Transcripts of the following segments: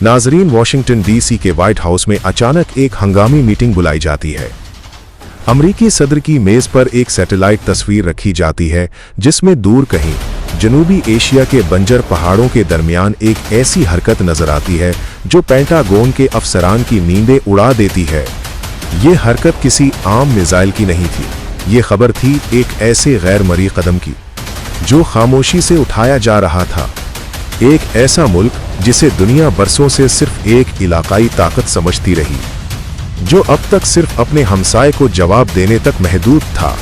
नाजरीन, Washington DC के white house में अचानक एक हंगामी मीटिंग बुलाई जाती है। अमरीकी सदर की मेज पर एक सैटेलाइट तस्वीर रखी जाती है जिसमें दूर कहीं जनूबी एशिया के बंजर पहाड़ों के दरमियान एक ऐसी हरकत नजर आती है जो पेंटागन के अफसरान की नींदें उड़ा देती है। ये हरकत किसी आम मिसाइल की नहीं थी, ये खबर थी एक ऐसे गैर मरी कदम की जो खामोशी से उठाया जा रहा था। एक ऐसा मुल्क जिसे दुनिया बरसों से सिर्फ एक इलाकाई ताकत समझती रही, जो अब तक सिर्फ अपने हमसाए को जवाब देने तक महदूद था।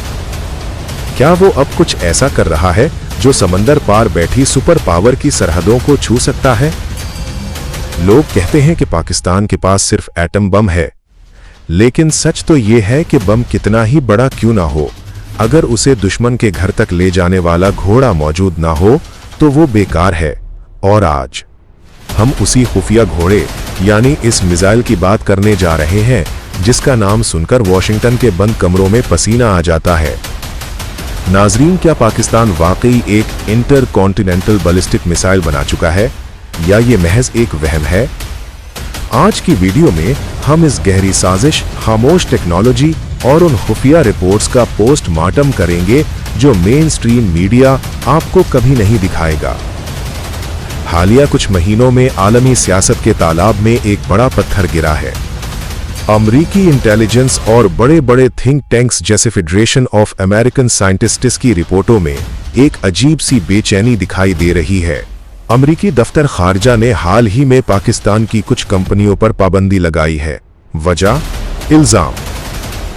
क्या वो अब कुछ ऐसा कर रहा है जो समंदर पार बैठी सुपर पावर की सरहदों को छू सकता है? लोग कहते हैं कि पाकिस्तान के पास सिर्फ एटम बम है, लेकिन सच तो ये है कि बम कितना ही बड़ा क्यों ना हो, अगर उसे दुश्मन के घर तक ले जाने वाला घोड़ा मौजूद ना हो तो वो बेकार है। और आज हम उसी खुफिया घोड़े यानी इस मिसाइल की बात करने जा रहे हैं जिसका नाम सुनकर वॉशिंगटन के बंद कमरों में पसीना आ जाता है। नाजरीन, क्या पाकिस्तान वाकई एक इंटर कॉन्टिनेंटल बैलिस्टिक मिसाइल बना चुका है या ये महज एक वहम है? आज की वीडियो में हम इस गहरी साजिश, खामोश टेक्नोलॉजी और उन खुफिया रिपोर्ट्स का पोस्टमार्टम करेंगे जो मेन स्ट्रीम मीडिया आपको कभी नहीं दिखाएगा। हालिया कुछ महीनों में आलमी सियासत के तालाब में एक बड़ा पत्थर गिरा है। अमरीकी इंटेलिजेंस और बड़े बड़े थिंक टैंक्स जैसे फेडरेशन ऑफ अमेरिकन साइंटिस्ट्स की रिपोर्टों में एक अजीब सी बेचैनी दिखाई दे रही है। अमरीकी दफ्तर खारजा ने हाल ही में पाकिस्तान की कुछ कंपनियों पर पाबंदी लगाई है। वजह?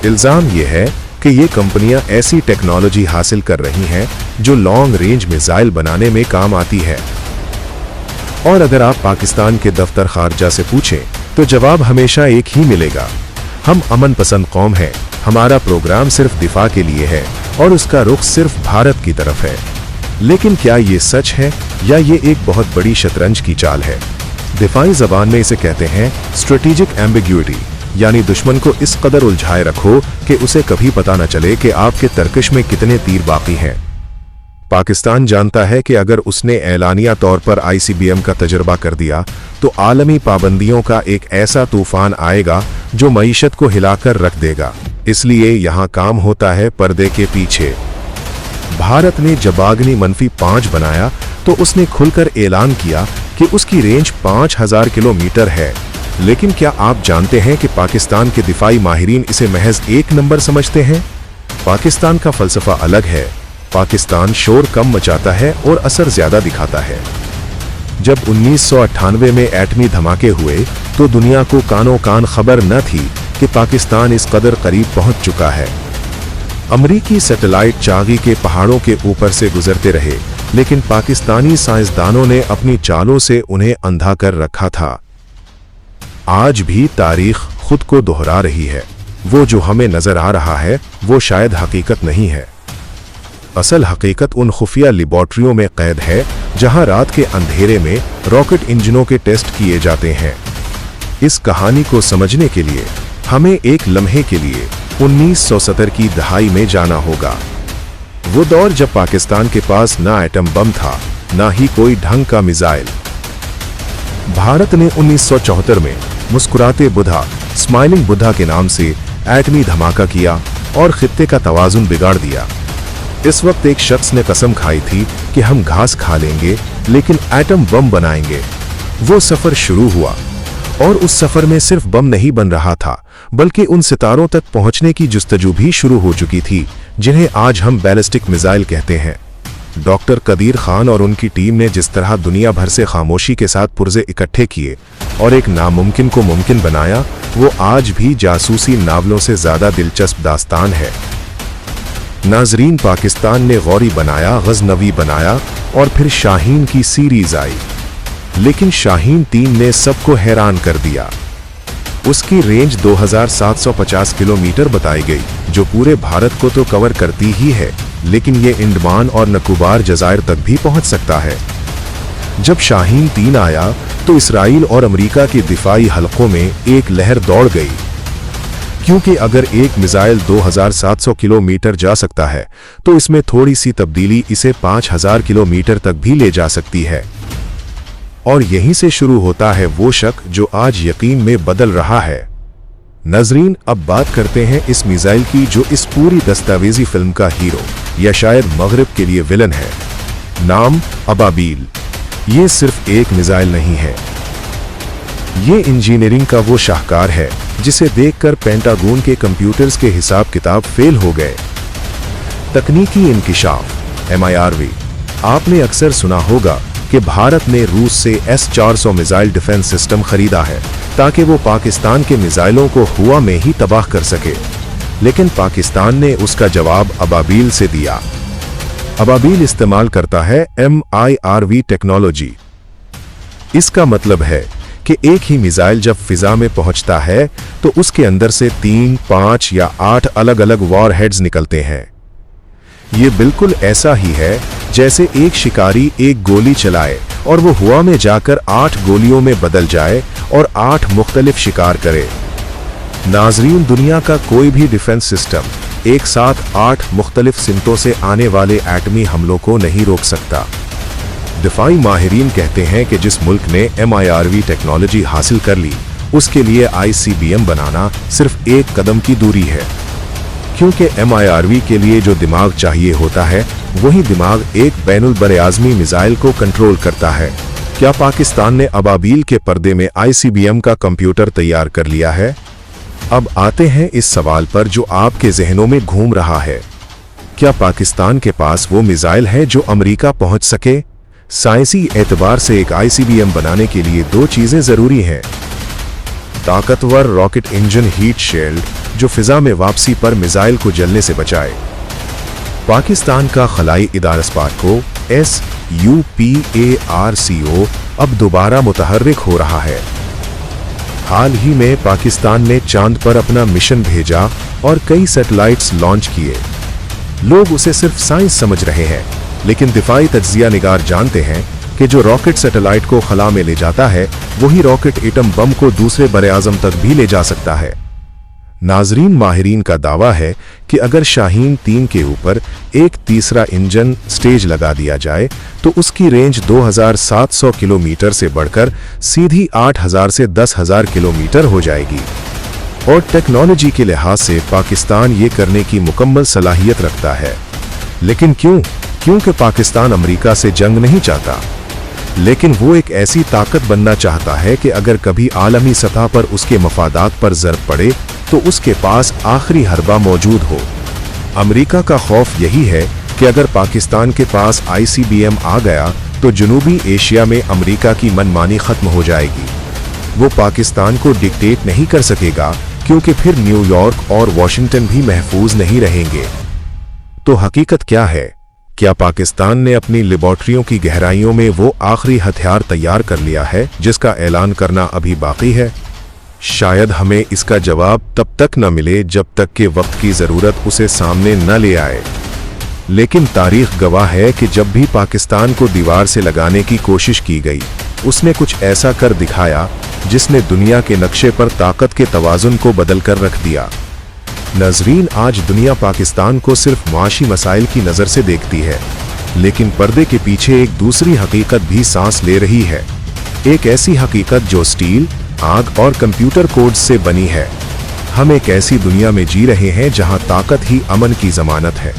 इल्जाम यह है कि ये कंपनियां ऐसी टेक्नोलॉजी हासिल कर रही हैं जो लॉन्ग रेंज मिसाइल बनाने में काम आती है। और अगर आप पाकिस्तान के दफ्तर खारजा से पूछें तो जवाब हमेशा एक ही मिलेगा, हम अमन पसंद कौम हैं, हमारा प्रोग्राम सिर्फ दिफा के लिए है और उसका रुख सिर्फ भारत की तरफ है। लेकिन क्या ये सच है या ये एक बहुत बड़ी शतरंज की चाल है? दिफाई जबान में इसे कहते हैं स्ट्रेटेजिक एम्बिग्यूटी, यानी दुश्मन को इस कदर उलझाए रखो कि उसे कभी पता न चले कि आपके तर्कश में कितने तीर बाकी हैं। पाकिस्तान जानता है कि अगर उसने एलानिया तौर पर ICBM का तजर्बा कर दिया तो आलमी पाबंदियों का एक ऐसा तूफान आएगा जो मईशत को हिलाकर रख देगा। इसलिए यहां काम होता है पर्दे के पीछे। भारत ने जब अग्नि -5 बनाया तो उसने खुलकर ऐलान किया कि उसकी रेंज 5000 किलोमीटर है। लेकिन क्या आप जानते हैं कि पाकिस्तान के दिफाई माहिरीन इसे महज एक नंबर समझते हैं? पाकिस्तान का फलसफा अलग है। पाकिस्तान शोर कम मचाता है और असर ज्यादा दिखाता है। जब 1998 में एटमी धमाके हुए तो दुनिया को कानों कान खबर न थी कि पाकिस्तान इस कदर करीब पहुंच चुका है। अमरीकी सैटेलाइट चागी के पहाड़ों के ऊपर से गुजरते रहे, लेकिन पाकिस्तानी साइंसदानों ने अपनी चालों से उन्हें अंधा कर रखा था। आज भी तारीख खुद को दोहरा रही है। वो जो हमें नजर आ रहा है वो शायद हकीकत नहीं है। असल हकीकत उन खुफिया लेबोरेटरियों में कैद है जहां रात के अंधेरे में रॉकेट इंजनों के टेस्ट किए जाते हैं। इस कहानी को समझने के लिए हमें एक लम्हे के लिए 1970 की दहाई में जाना होगा। वो दौर जब पाकिस्तान के पास ना एटम बम था, ना ही कोई ढंग का मिसाइल। भारत ने 1974 में मुस्कुराते बुद्धा, स्माइलिंग बुद्धा के नाम से एटमी धमाका किया और खित्ते का तवाजुन बिगाड़ दिया। इस वक्त एक शख्स ने कसम खाई थी कि हम घास खा लेंगे लेकिन एटम बम बनाएंगे। वो सफर शुरू हुआ और उस सफर में सिर्फ बम नहीं बन रहा था बल्कि उन सितारों तक पहुंचने की जुस्तजू भी शुरू हो चुकी थी जिन्हें आज हम बैलिस्टिक मिसाइल कहते हैं। डॉक्टर कदीर खान और उनकी टीम ने जिस तरह दुनिया भर से खामोशी के साथ पुर्जे इकट्ठे किए और एक नामुमकिन को मुमकिन बनाया, वो आज भी जासूसी नावलों से ज्यादा दिलचस्प दास्तान है। नाजरीन, पाकिस्तान ने गौरी बनाया, गजनवी बनाया और फिर शाहीन की सीरीज आई, लेकिन शाहीन 3 ने सबको हैरान कर दिया। उसकी रेंज 2750 किलोमीटर बताई गई, जो पूरे भारत को तो कवर करती ही है, लेकिन ये अंडमान और निकोबार जज़ायर तक भी पहुंच सकता है। जब शाहीन 3 आया तो इसराइल और अमेरिका के दिफाई हलकों में एक लहर दौड़ गई, क्योंकि अगर एक मिसाइल 2700 किलोमीटर जा सकता है तो इसमें थोड़ी सी तब्दीली इसे 5000 किलोमीटर तक भी ले जा सकती है। और यहीं से शुरू होता है वो शक जो आज यकीन में बदल रहा है। नाज़रीन, अब बात करते हैं इस मिसाइल की जो इस पूरी दस्तावेजी फिल्म का हीरो या शायद मगरिब के लिए विलन है। नाम अबाबील। ये सिर्फ एक मिसाइल नहीं है, ये इंजीनियरिंग का वो शाहकार है जिसे देखकर पेंटागन के कंप्यूटर्स के हिसाब किताब फेल हो गए। तकनीकी इंकिशाफ MIRV। आपने अक्सर सुना होगा कि भारत ने रूस से S-400 मिसाइल डिफेंस सिस्टम खरीदा है ताकि वो पाकिस्तान के मिसाइलों को हुआ में ही तबाह कर सके, लेकिन पाकिस्तान ने उसका जवाब अबाबील से दिया। अबाबील इस्तेमाल करता है MIRV टेक्नोलॉजी। इसका मतलब है कि एक ही मिसाइल जब फिजा में पहुंचता है तो उसके अंदर से 3, 5 या 8 अलग अलग वॉरहेड्स निकलते हैं। ये बिल्कुल ऐसा ही है जैसे एक शिकारी एक गोली चलाए और वो हवा में जाकर 8 गोलियों में बदल जाए और 8 मुख्तलिफ शिकार करे। नाजरीन, दुनिया का कोई भी डिफेंस सिस्टम एक साथ 8 मुख्तलिफ सिमतों से आने वाले एटमी हमलों को नहीं रोक सकता। दिफाई माहिरीन कहते हैं कि जिस मुल्क ने MIRV टेक्नोलॉजी हासिल कर ली, उसके लिए ICBM बनाना सिर्फ एक कदम की दूरी है, क्योंकि MIRV के लिए जो दिमाग चाहिए होता है वही दिमाग एक बैनुल बरआज़मी मिसाइल को कंट्रोल करता है। क्या पाकिस्तान ने अबाबील के पर्दे में ICBM का कंप्यूटर तैयार कर लिया है? अब आते हैं इस सवाल पर जो आपके जहनों में घूम रहा है। क्या पाकिस्तान के पास वो मिसाइल है जो अमेरिका पहुंच सके? साइंसी एतबार से एक ICBM बनाने के लिए 2 चीजें जरूरी हैं। ताकतवर रॉकेट इंजन हीट शील्ड जो फिजा में वापसी पर मिसाइल को जलने से बचाए। पाकिस्तान का खलाई इदारा स्पार्को SUPARCO अब दोबारा मुतहर्रिक हो रहा है। हाल ही में पाकिस्तान ने चांद पर अपना मिशन भेजा और कई सैटेलाइट्स लॉन्च किए। लोग उसे सिर्फ साइंस समझ रहे हैं, लेकिन दिफाई तज्जिया निगार जानते हैं कि जो रॉकेट सैटेलाइट को खला में ले जाता है वही रॉकेट एटम बम को दूसरे बरे-आज़म तक भी ले जा सकता है। नाजरीन, माहिरीन का दावा है कि अगर शाहीन 3 के ऊपर एक तीसरा इंजन स्टेज लगा दिया जाए तो उसकी रेंज 2700 किलोमीटर से बढ़कर सीधी 8000 से 10000 किलोमीटर हो जाएगी। और टेक्नोलॉजी के लिहाज से पाकिस्तान ये करने की मुकम्मल सलाहियत रखता है। लेकिन क्यों? क्योंकि पाकिस्तान अमेरिका से जंग नहीं चाहता, लेकिन वो एक ऐसी ताकत बनना चाहता है कि अगर कभी आलमी सतह पर उसके मफादात पर ज़र्ब पड़े तो उसके पास आखिरी हरबा मौजूद हो। अमेरिका का खौफ यही है कि अगर पाकिस्तान के पास ICBM आ गया तो जनूबी एशिया में अमेरिका की मनमानी खत्म हो जाएगी। वो पाकिस्तान को डिक्टेट नहीं कर सकेगा, क्योंकि फिर न्यूयॉर्क और वॉशिंगटन भी महफूज नहीं रहेंगे। तो हकीकत क्या है? क्या पाकिस्तान ने अपनी लेबॉर्ट्रियों की गहराइयों में वो आखिरी हथियार तैयार कर लिया है जिसका ऐलान करना अभी बाकी है? शायद हमें इसका जवाब तब तक न मिले जब तक कि वक्त की जरूरत उसे सामने न ले आए। लेकिन तारीख गवाह है कि जब भी पाकिस्तान को दीवार से लगाने की कोशिश की गई, उसने कुछ ऐसा कर दिखाया जिसने दुनिया के नक्शे पर ताकत के तवाजुन को बदल कर रख दिया। नाज़रीन, आज दुनिया पाकिस्तान को सिर्फ मुआशी मसाइल की नज़र से देखती है, लेकिन पर्दे के पीछे एक दूसरी हकीकत भी सांस ले रही है। एक ऐसी हकीकत जो स्टील, आग और कंप्यूटर कोड से बनी है। हम एक ऐसी दुनिया में जी रहे हैं जहां ताकत ही अमन की जमानत है,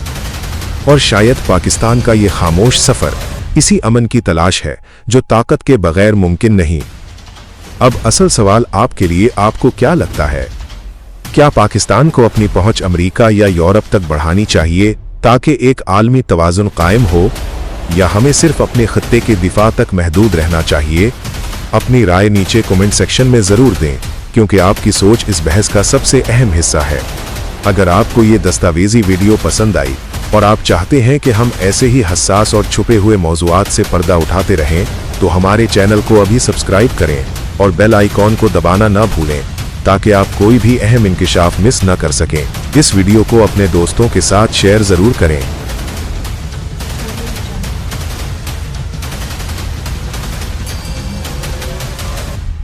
और शायद पाकिस्तान का ये खामोश सफर इसी अमन की तलाश है जो ताकत के बगैर मुमकिन नहीं। अब असल सवाल आपके लिए, आपको क्या लगता है? क्या पाकिस्तान को अपनी पहुंच अमेरिका या यूरोप तक बढ़ानी चाहिए ताकि एक आलमी तवाज़ुन कायम हो, या हमें सिर्फ अपने खत्ते के दिफा तक महदूद रहना चाहिए? अपनी राय नीचे कमेंट सेक्शन में ज़रूर दें, क्योंकि आपकी सोच इस बहस का सबसे अहम हिस्सा है। अगर आपको ये दस्तावेजी वीडियो पसंद आई और आप चाहते हैं कि हम ऐसे ही हसास और छुपे हुए मौज़ूआत से पर्दा उठाते रहें, तो हमारे चैनल को अभी सब्सक्राइब करें और बेल आइकॉन को दबाना न भूलें, ताकि आप कोई भी अहम इंकिशाफ मिस न कर सकें। इस वीडियो को अपने दोस्तों के साथ शेयर ज़रूर करें।